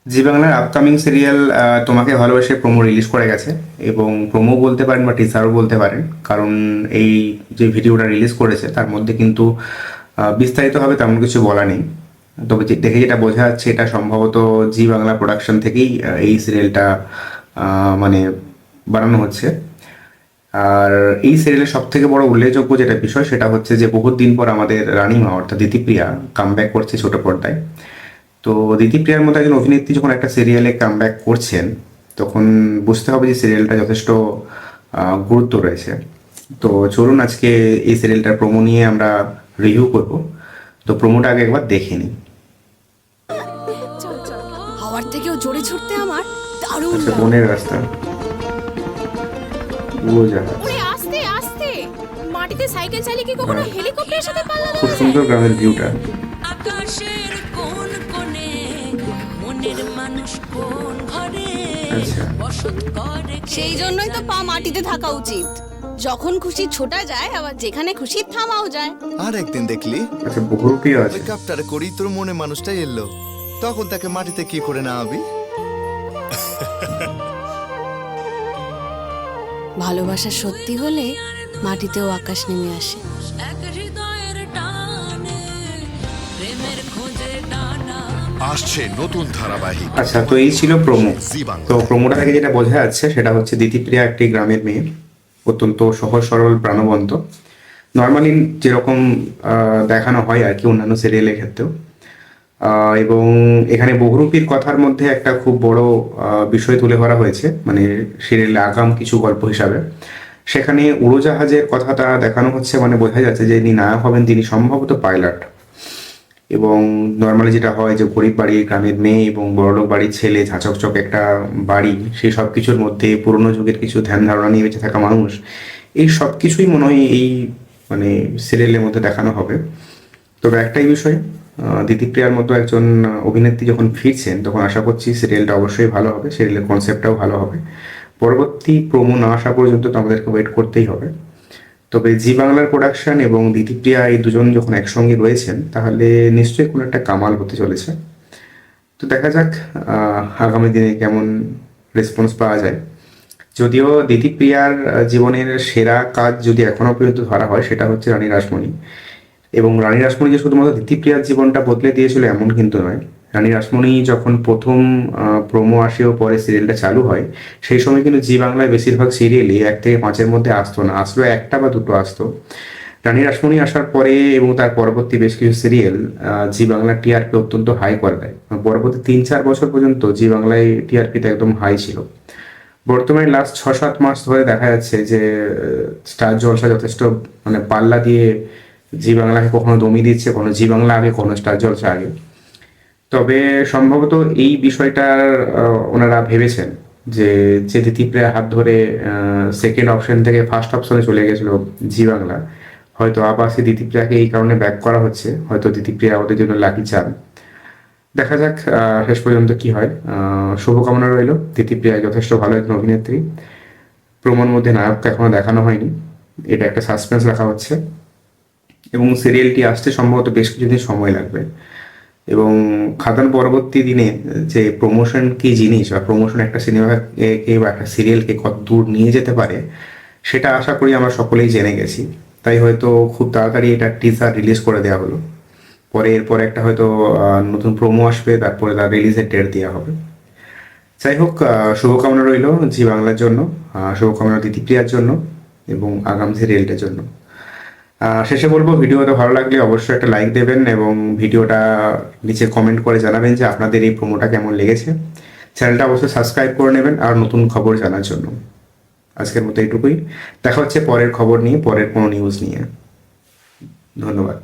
জি বাংলার upcoming serial তোমাকে ভালোবেসে প্রোমো রিলিজ করে গেছে, এবং প্রোমো বলতে পারেন বা টিজারও বলতে পারেন, কারণ এই যে ভিডিওটা রিলিজ করেছে তার মধ্যে কিন্তু বিস্তারিতভাবে তেমন কিছু বলা নেই। তবে দেখে যেটা বোঝা যাচ্ছে এটা সম্ভবত জি বাংলা প্রোডাকশন থেকেই এই সিরিয়ালটা মানে বানানো হচ্ছে। আর এই সিরিয়ালের সব থেকে বড় উল্লেখযোগ্য যেটা বিষয় সেটা হচ্ছে যে বহুত দিন পর আমাদের রানিমা অর্থাৎ দিতিপ্রিয়া কামব্যাক করছে ছোট পর্দায়। তো দিতিপ্রিয়ার মতো একজন অভিনেত্রী যখন একটা সিরিয়ালে কামব্যাক করছেন, তখন বুঝতে হবে যে সিরিয়ালটা যথেষ্ট গুরুত্ব রয়েছে। তো চলুন আজকে এই সিরিয়ালটার প্রোমো নিয়ে আমরা রিভিউ করব। তো প্রোমোটা আগে একবার দেখে নিই। হাওয়ার থেকেও জোরে ছুটতে আমার দারুণ আচ্ছা, লাগে। বনের রাস্তা, উড়োজাহাজ, ওরে আস্তে আস্তে, মাটিতে সাইকেল চালিয়ে কি কখনো হেলিকপ্টারের সাথে পাল্লা খুব দেওয়া যায়? সুন্দর গ্রামের ভিউটা। আকাশের কোন কোণে মনের মানুষ কোন ঘরে আচ্ছা, বসত করে সেই জন্যই তো পা মাটিতে থাকা উচিত। যখন খুশি ছোটা যায়, আবার যেখানে খুশি থামাও যায়। আর একদিন দেখলি আচ্ছা, বহুরূপীও আছে। ওই কাপটারে করি তোর মনে মানুষটাই এলো, তখন তাকে মাটিতে কি করে নামাবি? ভালোবাসা সত্যি হলে মাটিতেও আকাশ নেমে আসে। এক হৃদয়ের টানে প্রেমের খোঁজে টানা আসছে নতুন ধারাবাহিক আচ্ছা, তো এই ছিল প্রোমো। জি বাংলা। তো প্রোমোটা থেকে যেটা বোঝা যাচ্ছে সেটা হচ্ছে দিতিপ্রিয়া একটি গ্রামের মেয়ে, অত্যন্ত সহজ সরল প্রাণবন্ত, নর্মালি যেরকম দেখানো হয় আর কি অন্যান্য সিরিয়ালের ক্ষেত্রেও। এবং এখানে বহুরূপীর কথার মধ্যে একটা খুব বড় বিষয় তুলে ধরা হয়েছে, মানে সিরিয়ালে আগাম কিছু গল্প হিসাবে। সেখানে উড়োজাহাজের কথাটা দেখানো হচ্ছে, মানে বোঝা যাচ্ছে যে যিনি নায়ক হবেন তিনি সম্ভবত পাইলট। এবং নর্মালি যেটা হয় যে গরিব বাড়ির গ্রামের মেয়ে এবং বড়লোক বাড়ির ছেলে, ঝাঁচকচক একটা বাড়ি, সেই সব কিছুর মধ্যে পুরনো যুগের কিছু ধ্যান ধারণা নিয়ে বেঁচে থাকা মানুষ, এই সব কিছুই মনে হয় এই মানে সিরিয়ালের মধ্যে দেখানো হবে। তবে একটাই বিষয়, দিতিপ্রিয়ার মতো একজন অভিনেত্রী যখন ফিরছেন তখন আশা করছি সিরিয়ালটা অবশ্যই ভালো হবে, সিরিয়ালের কনসেপ্টটাও ভালো হবে। পরবর্তী প্রোমো না আসা পর্যন্ত তো আমাদেরকে ওয়েট করতেই হবে। তবে জি বাংলার প্রোডাকশন এবং দিতিপ্রিয়া এই দুজন যখন একসঙ্গে রয়েছেন তাহলে নিশ্চয়ই কোনো একটা কামাল হতে চলেছে। তো দেখা যাক আগামী দিনে কেমন রেসপন্স পাওয়া যায়। যদিও দিতিপ্রিয়ার জীবনের সেরা কাজ যদি এখনো পর্যন্ত ধরা হয় সেটা হচ্ছে রানী রাসমণি। এবং রানী রাসমণি যে শুধুমাত্র দিতিপ্রিয়ার জীবনটা বদলে দিয়েছিল এমন কিন্তু নয়। রানী রাসমণি যখন প্রথম প্রোমো আসে ও পরে সিরিয়ালটা চালু হয়, সেই সময় কিন্তু জি বাংলায় বেশিরভাগ সিরিয়ালই 1 থেকে 5-এর মধ্যে আসতো না, আসলো একটা বা দুটো আসতো। রানী রাসমণি আসার পরে এবং তার পরবর্তী বেশ কিছু সিরিয়াল জি বাংলার টিআরপি অত্যন্ত হাই করে দেয়। পরবর্তী 3-4 বছর পর্যন্ত জি বাংলায় টিআরপিতে একদম হাই ছিল। বর্তমানে লাস্ট 6-7 মাস ধরে দেখা যাচ্ছে যে স্টার জলসা যথেষ্ট মানে পাল্লা দিয়ে জি বাংলাকে কখনো দমিয়ে দিচ্ছে, কখনো জি বাংলা আগে, কখনো স্টার জলসা আগে। তবে সম্ভবত এই বিষয়টার ওনারা ভেবেছেন যে যে দিতিপ্রিয়ার হাত ধরে সেকেন্ড অপশন থেকে ফার্স্ট অপশনে চলে গেছিল জি বাংলা, হয়তো আবার সেই দিতিপ্রিয়াকে এই কারণে ব্যাক করা হচ্ছে, হয়তো দিতিপ্রিয়া ওদের জন্য লাকি চান। দেখা যাক শেষ পর্যন্ত কি হয়। শুভকামনা রইল, দিতিপ্রিয়া যথেষ্ট ভালো একজন অভিনেত্রী। প্রোমোর মধ্যে নায়ককে এখনো দেখানো হয়নি, এটা একটা সাসপেন্স রাখা হচ্ছে। এবং সিরিয়ালটি আসতে সম্ভবত বেশ কিছুদিন সময় লাগবে। এবং খাদান পরবর্তী দিনে যে প্রমোশন কি জিনিস বা প্রমোশন একটা সিনেমাকে বা একটা সিরিয়ালকে কত দূর নিয়ে যেতে পারে সেটা আশা করি আমরা সকলেই জেনে গেছি। তাই হয়তো খুব তাড়াতাড়ি এটা টিজার রিলিজ করে দেওয়া হলো, পরে এরপর একটা হয়তো নতুন প্রোমো আসবে, তারপরে তার রিলিজের ডেট দেওয়া হবে। যাই হোক, শুভকামনা রইল জি বাংলার জন্য, শুভকামনা দিতিপ্রিয়ার জন্য এবং আগামী সিরিয়ালটার জন্য। শেষে বলবো, ভিডিওটা ভালো লাগলে অবশ্যই একটা লাইক দেবেন এবং ভিডিওটা নিচে কমেন্ট করে জানাবেন যে আপনাদের এই প্রোমোটা কেমন লেগেছে। চ্যানেলটা অবশ্যই সাবস্ক্রাইব করে নেবেন আর নতুন খবর জানার জন্য। আজকের মতো এইটুকুই, দেখা হচ্ছে পরের খবর নিয়ে, পরের কোনো নিউজ নিয়ে। ধন্যবাদ।